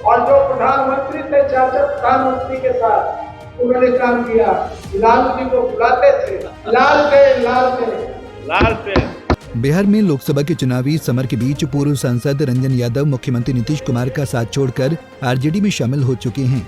और जो प्रधानमंत्री थे, 4 प्रधानमंत्री के साथ उन्होंने काम किया। लालू जी को बुलाते थे, लाल पे। बिहार में लोकसभा के चुनावी समर के बीच पूर्व सांसद रंजन यादव मुख्यमंत्री नीतीश कुमार का साथ छोड़कर आरजेडी में शामिल हो चुके हैं।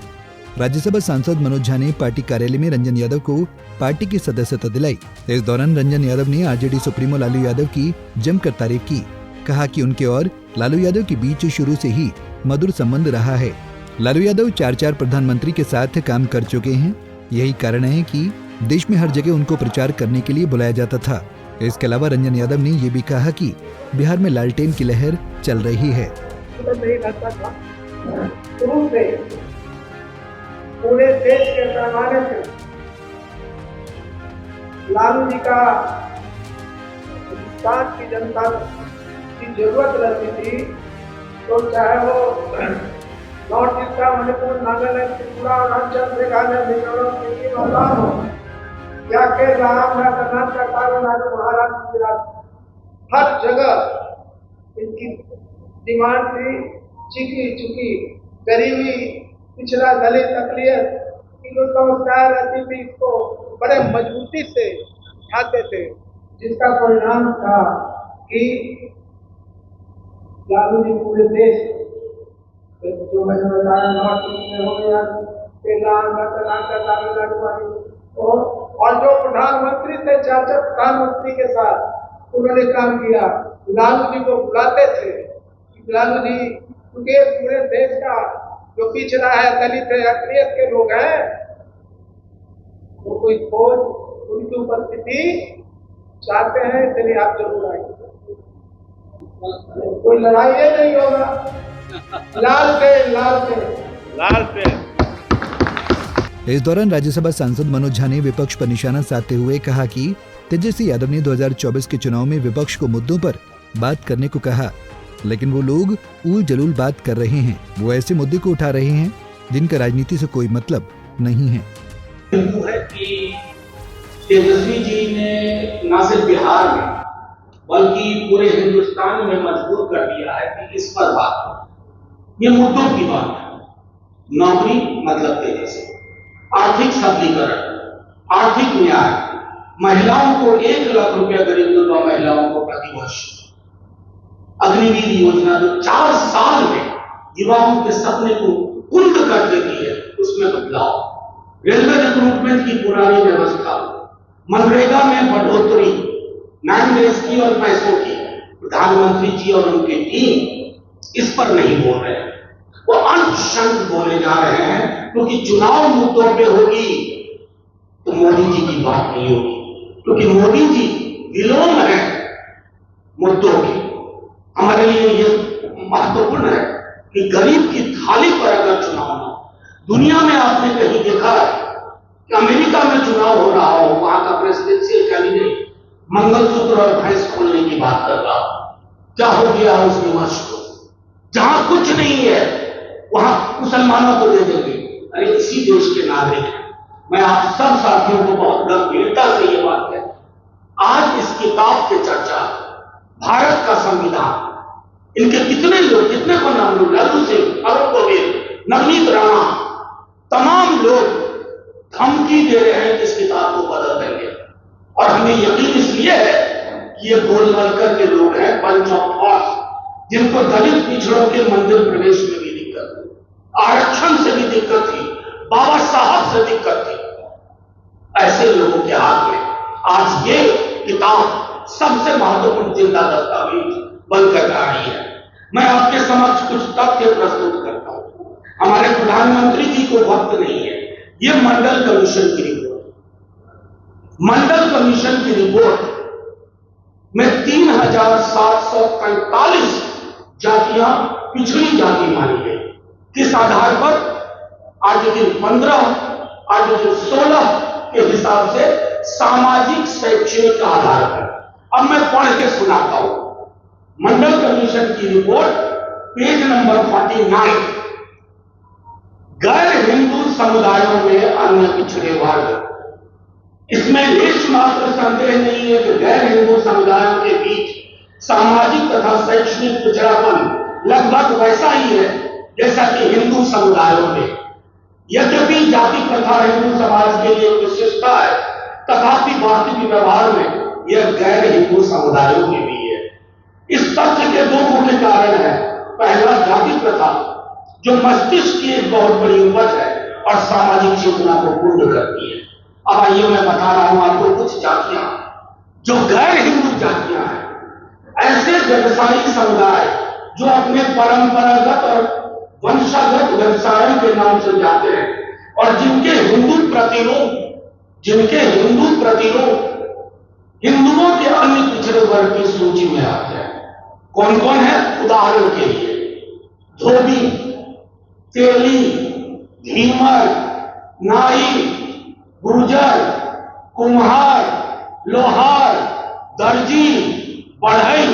राज्यसभा सांसद मनोज झा ने पार्टी कार्यालय में रंजन यादव को पार्टी की सदस्यता दिलाई। इस दौरान रंजन यादव ने आरजेडी सुप्रीमो लालू यादव की जमकर तारीफ की। कहा कि उनके और लालू यादव के बीच शुरू से ही मधुर संबंध रहा है। लालू यादव 4 प्रधानमंत्री के साथ काम कर चुके हैं। यही कारण है कि देश में हर जगह उनको प्रचार करने के लिए बुलाया जाता था। इसके अलावा रंजन यादव ने ये भी कहा कि बिहार में लालटेन की लहर चल रही है। शुरू से पूरे देश के पैमाने से लालू जी का हिंदुस्तान की जनता की जरूरत रहती थी, तो चाहे वो नॉर्थ ईस्ट का मणिपुर, नागालैंड, त्रिपुरा, अरुणाचल, मेघालय, मिजोरम, सिक्किम, असम हो, या केरला, आंध्र, कर्नाटक, तमिलनाडु, महाराष्ट्र, गुजरात, हर जगह इनकी डिमांड थी। चुकी गरीबी, पिछड़ा, दलित, अकलियत की जो समस्याएं रहती थी, इसको बड़े मजबूती से उठाते थे, जिसका परिणाम था कि लालू जी पूरे देश जो मैंने बताया, नॉर्थ ईस्ट में हो गया, केरला, आंध्र, कर्नाटक, तमिलनाडु, और जो प्रधानमंत्री थे, 4 प्रधानमंत्री के साथ उन्होंने काम किया। लालू जी को बुलाते थे। लालू जी क्योंकि पूरे देश का जो पिछड़ा है, दलित है, अकलियत के लोग हैं, वो कोई खोज, उनकी उपस्थिति चाहते हैं, इसलिए आप जरूर आएंगे। कोई लड़ाई नहीं होगा। लाल पे। इस दौरान राज्यसभा सांसद मनोज झा ने विपक्ष पर निशाना साधते हुए कहा कि तेजस्वी यादव ने 2024 के चुनाव में विपक्ष को मुद्दों पर बात करने को कहा, लेकिन वो लोग उल जलूल बात कर रहे हैं। वो ऐसे मुद्दे को उठा रहे हैं जिनका राजनीति से कोई मतलब नहीं है। कि तेजस्वी जी ने न सिर्फ बिहार में बल्कि पूरे हिंदुस्तान में मजबूर कर दिया है कि इस पर बात हो। ये मुद्दों की बात है। नौकरी मतलब तेजस्वी, आर्थिक सबलीकरण, आर्थिक न्याय, महिलाओं को 1 लाख रुपया गरीब विधवा महिलाओं को प्रतिवर्ष, अग्निवीर योजना जो 4 साल में युवाओं के सपने को कुंद कर देती है, उसमें बदलाव, रेलवे रिक्रूटमेंट की पुरानी व्यवस्था, मनरेगा में बढ़ोतरी, मैन डेज की और पैसों की। प्रधानमंत्री जी और उनकी टीम इस पर नहीं बोल रहे हैं, वो अंशंक बोले जा रहे हैं, क्योंकि चुनाव मुद्दों पे होगी तो मोदी जी की बात नहीं होगी, क्योंकि मोदी जी विलोम है मुद्दों के। हमारे लिए ये महत्वपूर्ण है कि गरीब की थाली पर अगर चुनाव हो, दुनिया में आपने कहीं देखा है कि अमेरिका में चुनाव हो रहा हो, वहां का प्रेसिडेंशियल कैंडिडेट मंगलसूत्र और भैंस खोलने की बात कर रहा हो, क्या हो गया उस विमर्श को? जहां कुछ नहीं है वहां मुसलमानों को दे देंगे। अरे इसी देश के नागरिक हैं। मैं आप सब साथियों को बहुत गंभीरता से ये बात कहता हूं। आज इस किताब पे चर्चा, भारत का संविधान, इनके कितने लोग, कितने को नाम लो, लालू सिंह, अरुण गोविल, नवनीत राणा, तमाम लोग धमकी दे रहे हैं कि इस किताब को बदल देंगे। और हमें यकीन इसलिए है कि ये गोलवलकर के लोग हैं, बंच ऑफ थॉट्स, जिनको दलित पिछड़ों के मंदिर प्रवेश में भी दिक्कत थी, आरक्षण से भी दिक्कत थी, बाबा साहब से दिक्कत थी। ऐसे लोगों के हाथ में आज ये किताब सबसे महत्वपूर्ण जिंदा दस्तावेज बनकर आ रही है। मैं आपके समक्ष कुछ तथ्य प्रस्तुत करता हूं। हमारे प्रधानमंत्री जी को वक्त नहीं है। ये मंडल कमीशन की रिपोर्ट, मंडल कमीशन की रिपोर्ट में 3745 जातियां पिछड़ी जाति मानी गई। किस आधार पर? आर्टिकल 15, आर्टिकल 16 के हिसाब से सामाजिक शैक्षणिक आधार पर। अब मैं पढ़ के सुनाता हूं। मंडल कमीशन की रिपोर्ट पेज नंबर 49, गैर हिंदू समुदायों में अन्य पिछड़े वर्ग। इसमें लेश मात्र संदेह नहीं है कि गैर हिंदू समुदायों के बीच सामाजिक तथा शैक्षणिक पिछड़ापन लगभग वैसा ही है जैसा कि हिंदू समुदायों में, यद्यपि जाति प्रथा हिंदू समाज के लिए विशिष्टता है, तथापि वास्तविक व्यवहार में यह गैर हिंदू समुदायों में भी है। इस तथ्य के दो मुख्य कारण हैं। पहला, जाति प्रथा जो मस्तिष्क की एक बहुत बड़ी उपज है और सामाजिक चेतना को पूर्ण करती है। अब आइए मैं बता रहा हूं आपको कुछ जातियां जो गैर हिंदू जातियां हैं, ऐसे व्यवसायी समुदाय जो अपने परंपरागत और वंशागत व्यवसायों के नाम से जाते हैं और जिनके हिंदू प्रतिरूप हिंदुओं के अन्य पिछड़े वर्ग की सूची में आते हैं। कौन कौन है? उदाहरण के लिए धोबी, तेली, धीमर, नाई, गुर्जर, कुम्हार, लोहार, दर्जी, बढ़ई।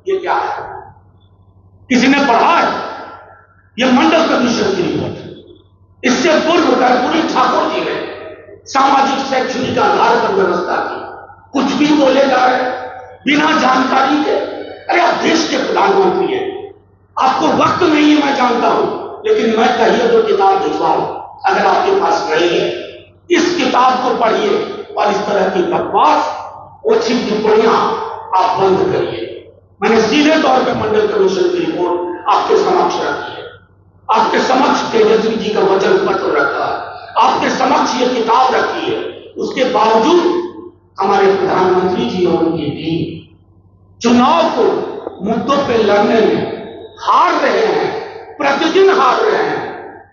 ये क्या है? किसी ने पढ़ा है? ये मंडल कमीशन की रिपोर्ट है। इससे पूर्व कर्पूरी ठाकुर जी ने सामाजिक शैक्षणिक आधार पर व्यवस्था की। कुछ भी बोले जा रहे बिना जानकारी के। अरे आप देश के प्रधानमंत्री हैं, आपको वक्त नहीं है, मैं जानता हूं, लेकिन मैं कहिए तो किताब भिजवाऊं अगर आपके पास नहीं है। इस किताब को पढ़िए और इस तरह की बकवास, ओछी टिप्पणियां आप बंद करिए। मैंने सीधे तौर पर मंडल कमीशन की रिपोर्ट आपके समक्ष रखी है। आपके समक्ष तेजस्वी जी का वचन पत्र रखा है, आपके समक्ष ये किताब रखी है। उसके बावजूद हमारे प्रधानमंत्री जी और उनकी टीम चुनाव को मुद्दों पे लड़ने में हार रहे हैं, प्रतिदिन हार रहे हैं।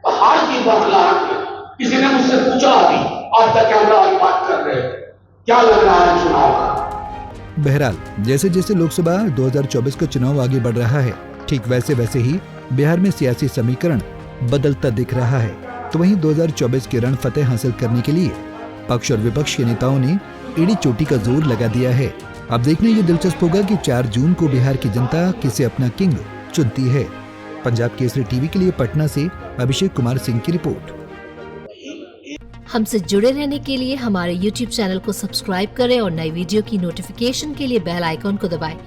तो हार की बौखलाहट में किसी ने मुझसे पूछा, अभी आप द कैमरा वाली बात कर रहे हैं, क्या लग रहा है चुनाव का? बहरहाल, जैसे जैसे लोकसभा 2024 का चुनाव आगे बढ़ रहा है, ठीक वैसे वैसे ही बिहार में सियासी समीकरण बदलता दिख रहा है। तो वहीं 2024 के रण फतेह हासिल करने के लिए पक्ष और विपक्ष के नेताओं ने एड़ी चोटी का जोर लगा दिया है। अब देखने ये दिलचस्प होगा कि 4 जून को बिहार की जनता किसे अपना किंग चुनती है। पंजाब केसरी टीवी के लिए पटना से अभिषेक कुमार सिंह की रिपोर्ट। हमसे जुड़े रहने के लिए हमारे YouTube चैनल को सब्सक्राइब करें और नई वीडियो की नोटिफिकेशन के लिए बेल आइकॉन को दबाएं।